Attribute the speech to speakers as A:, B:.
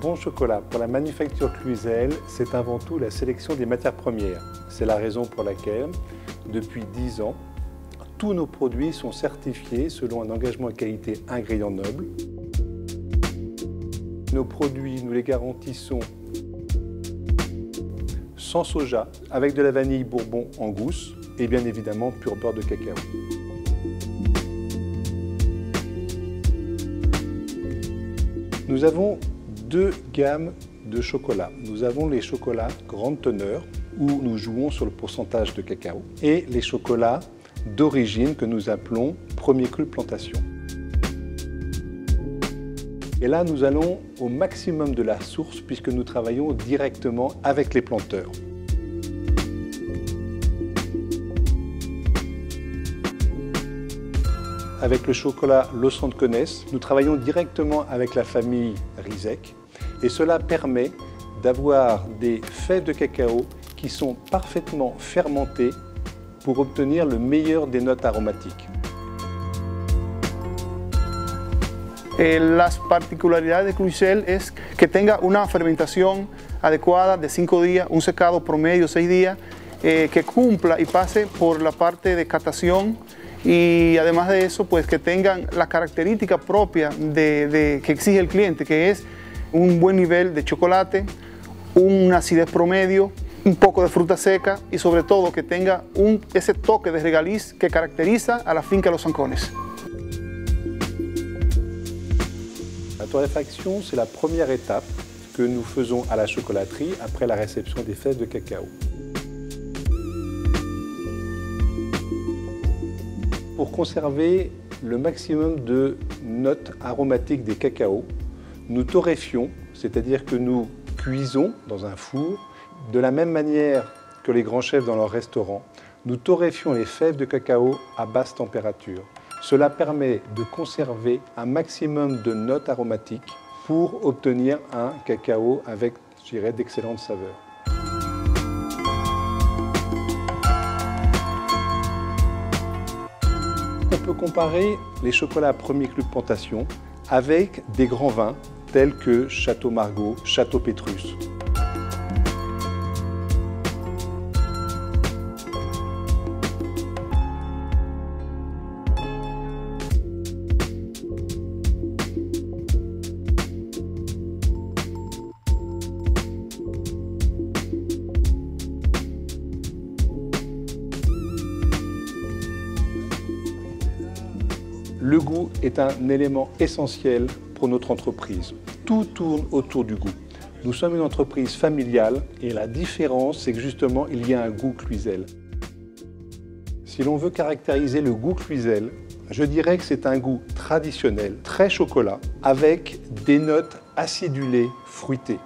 A: bon chocolat pour la manufacture Cluzel, c'est avant tout la sélection des matières premières. C'est la raison pour laquelle, depuis 10 ans, tous nos produits sont certifiés selon un engagement à qualité ingrédients nobles. Nos produits, nous les garantissons sans soja, avec de la vanille bourbon en gousse et bien évidemment pur beurre de cacao. Nous avons deux gammes de chocolat. Nous avons les chocolats grande teneur, où nous jouons sur le pourcentage de cacao, et les chocolats d'origine que nous appelons premier cru plantation. Et là, nous allons au maximum de la source puisque nous travaillons directement avec les planteurs. Avec le chocolat Los Roncones, nous travaillons directement avec la famille Rizek et cela permet d'avoir des fèves de cacao qui sont parfaitement fermentées pour obtenir le meilleur des notes aromatiques.
B: Las particularidades de Cluzel es que tenga una fermentación adecuada de 5 días, un secado promedio 6 días, que cumpla y pase por la parte de catación y además de eso pues que tengan la característica propia que exige el cliente, que es un buen nivel de chocolate, una acidez promedio, un poco de fruta seca y sobre todo que tenga ese toque de regaliz que caracteriza a la finca Los Roncones.
A: La torréfaction, c'est la première étape que nous faisons à la chocolaterie après la réception des fèves de cacao. Pour conserver le maximum de notes aromatiques des cacaos, nous torréfions, c'est-à-dire que nous cuisons dans un four, de la même manière que les grands chefs dans leur restaurant, nous torréfions les fèves de cacao à basse température. Cela permet de conserver un maximum de notes aromatiques pour obtenir un cacao avec, je dirais, d'excellentes saveurs. On peut comparer les chocolats premier cru plantation avec des grands vins tels que Château Margaux, Château Pétrus. Le goût est un élément essentiel pour notre entreprise. Tout tourne autour du goût. Nous sommes une entreprise familiale et la différence, c'est que justement, il y a un goût Cluzel. Si l'on veut caractériser le goût Cluzel, je dirais que c'est un goût traditionnel, très chocolat, avec des notes acidulées, fruitées.